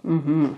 Let's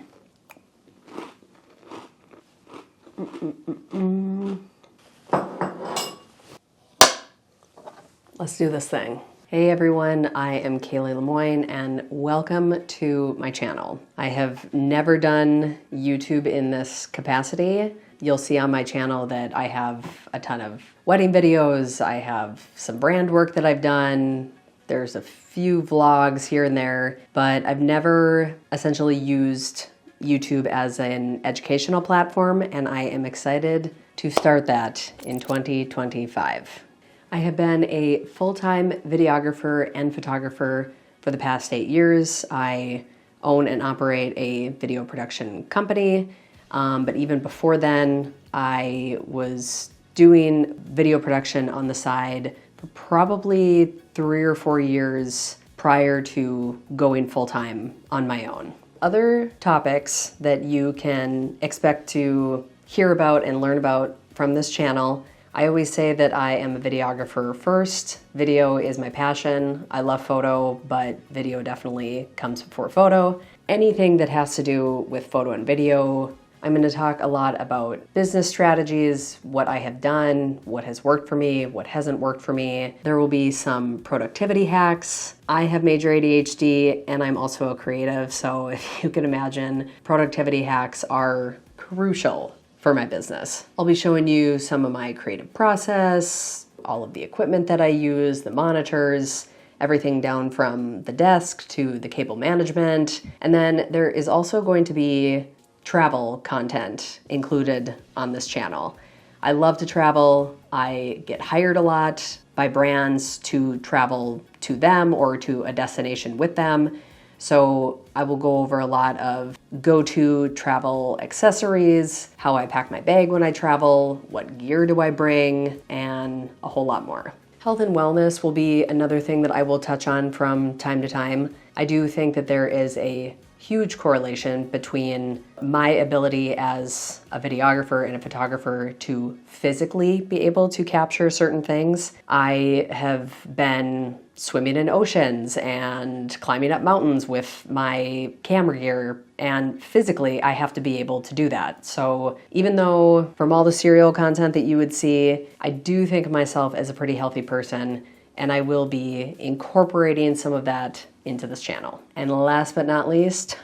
do this thing. Hey everyone, I am Kaylee LaMoine and welcome to my channel. I have never done YouTube in this capacity. You'll see on my channel that I have a ton of wedding videos, I have some brand work that I've done, there's a few vlogs here and there, but I've never essentially used YouTube as an educational platform, and I am excited to start that in 2025. I have been a full-time videographer and photographer for the past 8 years. I own and operate a video production company, but even before then, I was doing video production on the side for probably 3 or 4 years prior to going full-time on my own. Other topics that you can expect to hear about and learn about from this channel, I always say that I am a videographer first. Video is my passion. I love photo, but video definitely comes before photo. Anything that has to do with photo and video. I'm going to talk a lot about business strategies, what I have done, what has worked for me, what hasn't worked for me. There will be some productivity hacks. I have major ADHD and I'm also a creative, so if you can imagine, productivity hacks are crucial for my business. I'll be showing you some of my creative process, all of the equipment that I use, the monitors, everything down from the desk to the cable management. And then there is also going to be travel content included on this channel. I love to travel. I get hired a lot by brands to travel to them or to a destination with them. So I will go over a lot of go-to travel accessories, how I pack my bag when I travel, what gear do I bring, and a whole lot more. Health and wellness will be another thing that I will touch on from time to time. I do think that there is a huge correlation between my ability as a videographer and a photographer to physically be able to capture certain things. I have been swimming in oceans and climbing up mountains with my camera gear, and physically I have to be able to do that. So even though from all the serial content that you would see, I do think of myself as a pretty healthy person, and I will be incorporating some of that into this channel. And last but not least,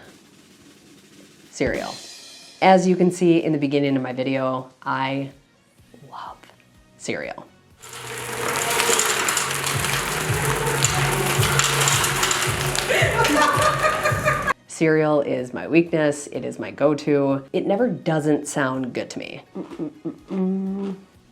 cereal. As you can see in the beginning of my video, I love cereal. Cereal is my weakness, it is my go-to. It never doesn't sound good to me.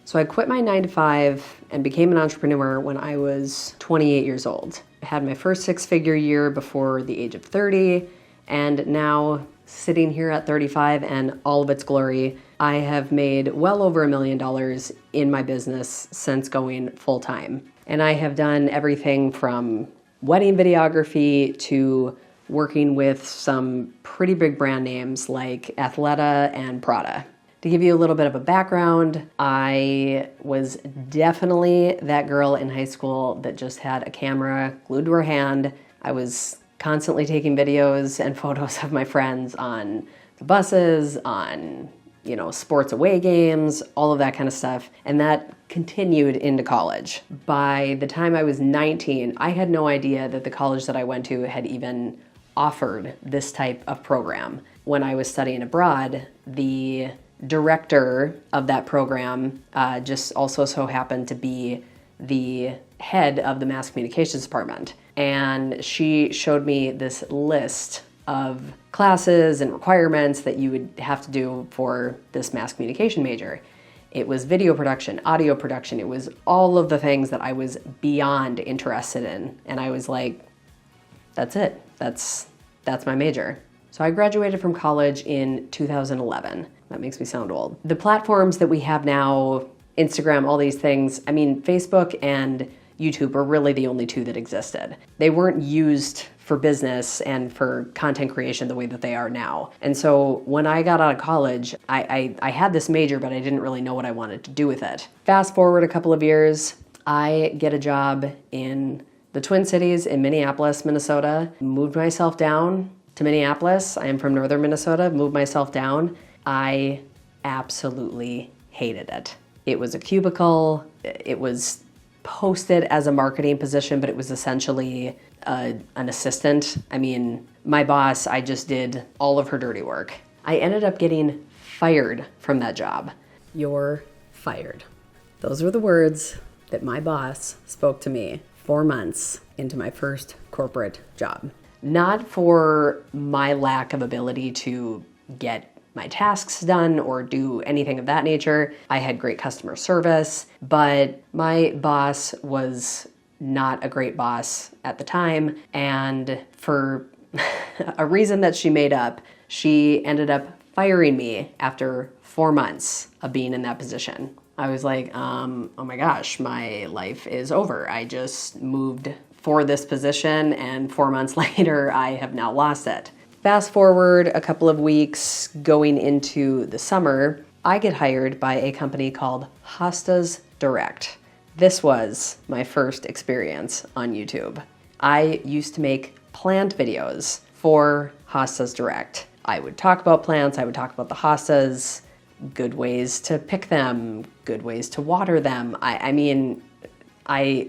So I quit my 9-to-5 and became an entrepreneur when I was 28 years old. I had my first six-figure year before the age of 30, and now sitting here at 35 and all of its glory, I have made well over $1 million in my business since going full-time. And I have done everything from wedding videography to working with some pretty big brand names like Athleta and Prada. To give you a little bit of a background, I was definitely that girl in high school that just had a camera glued to her hand. I was constantly taking videos and photos of my friends on the buses, on, sports away games, all of that kind of stuff. And that continued into college. By the time I was 19, I had no idea that the college that I went to had even offered this type of program. When I was studying abroad, the director of that program just also so happened to be the head of the mass communications department. And she showed me this list of classes and requirements that you would have to do for this mass communication major. It was video production, audio production. It was all of the things that I was beyond interested in. And I was like, that's it. That's my major. So I graduated from college in 2011. That makes me sound old. The platforms that we have now, Instagram, all these things, Facebook and YouTube are really the only two that existed. They weren't used for business and for content creation the way that they are now. And so when I got out of college, I had this major, but I didn't really know what I wanted to do with it. Fast forward a couple of years, I get a job in the Twin Cities in Minneapolis, Minnesota, moved myself down, to Minneapolis. I am from northern Minnesota, moved myself down. I absolutely hated it. It was a cubicle. It was posted as a marketing position, but it was essentially an assistant. I mean, my boss, I just did all of her dirty work. I ended up getting fired from that job. You're fired. Those were the words that my boss spoke to me 4 months into my first corporate job. Not for my lack of ability to get my tasks done or do anything of that nature. I had great customer service, but my boss was not a great boss at the time. And for a reason that she made up, she ended up firing me after 4 months of being in that position. I was like, oh my gosh, my life is over. I just moved for this position and 4 months later, I have now lost it. Fast forward a couple of weeks going into the summer, I get hired by a company called Hosta's Direct. This was my first experience on YouTube. I used to make plant videos for Hosta's Direct. I would talk about plants, I would talk about the hostas, good ways to pick them, good ways to water them. I mean, I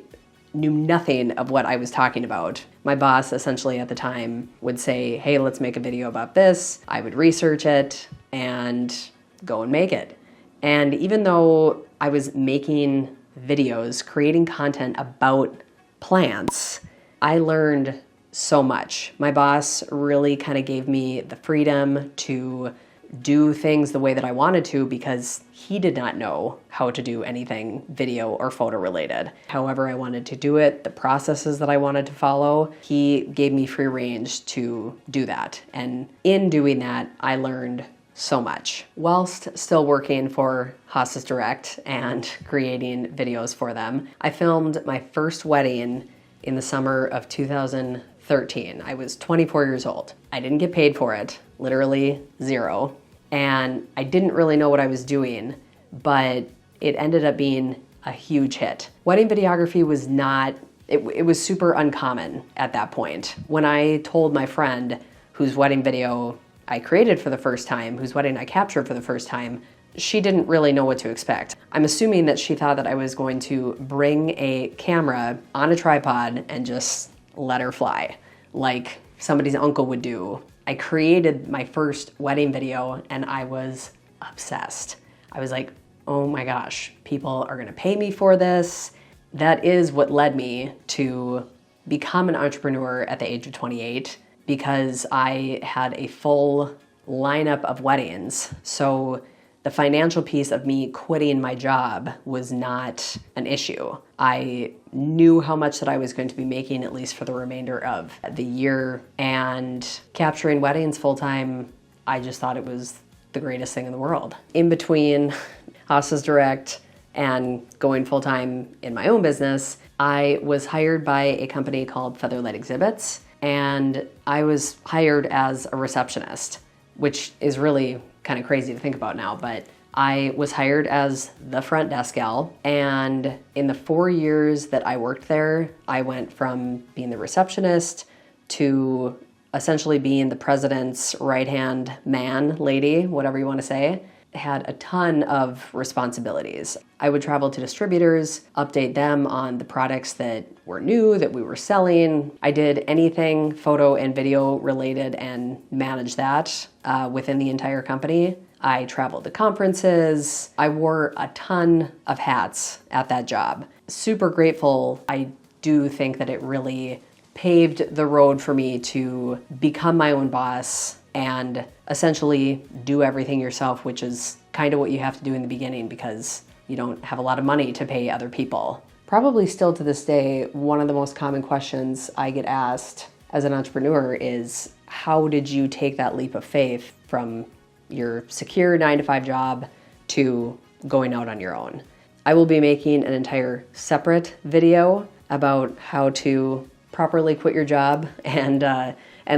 knew nothing of what I was talking about. My boss essentially at the time would say, hey, let's make a video about this. I would research it and go and make it. And even though I was making videos, creating content about plants, I learned so much. My boss really kind of gave me the freedom to do things the way that I wanted to because he did not know how to do anything video or photo related. However I wanted to do it, the processes that I wanted to follow, he gave me free range to do that. And in doing that, I learned so much. Whilst still working for Hosta's Direct and creating videos for them, I filmed my first wedding in the summer of 2013. I was 24 years old. I didn't get paid for it, literally zero. And I didn't really know what I was doing, but it ended up being a huge hit. Wedding videography was not, it was super uncommon at that point. When I told my friend whose wedding video I created for the first time, whose wedding I captured for the first time, she didn't really know what to expect. I'm assuming that she thought that I was going to bring a camera on a tripod and just let her fly, like somebody's uncle would do. I created my first wedding video and I was obsessed. I was like, oh my gosh, people are gonna pay me for this. That is what led me to become an entrepreneur at the age of 28 because I had a full lineup of weddings. So the financial piece of me quitting my job was not an issue. I knew how much that I was going to be making, at least for the remainder of the year, and capturing weddings full-time, I just thought it was the greatest thing in the world. In between Hosta's Direct and going full-time in my own business, I was hired by a company called Featherlight Exhibits, and I was hired as a receptionist, which is really kind of crazy to think about now, but I was hired as the front desk gal, and in the 4 years that I worked there, I went from being the receptionist to essentially being the president's right-hand man, lady, whatever you want to say. Had a ton of responsibilities. I would travel to distributors, update them on the products that were new, that we were selling. I did anything photo and video related and managed that within the entire company. I traveled to conferences. I wore a ton of hats at that job. Super grateful. I do think that it really paved the road for me to become my own boss and essentially do everything yourself, which is kind of what you have to do in the beginning because you don't have a lot of money to pay other people. Probably still to this day, one of the most common questions I get asked as an entrepreneur is, how did you take that leap of faith from your secure 9-to-5 job to going out on your own? I will be making an entire separate video about how to properly quit your job and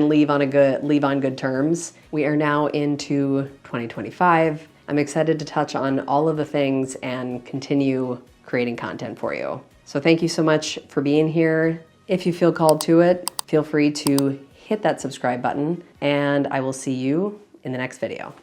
leave on good terms. We are now into 2025. I'm excited to touch on all of the things and continue creating content for you. So thank you so much for being here. If you feel called to it, feel free to hit that subscribe button, and I will see you in the next video.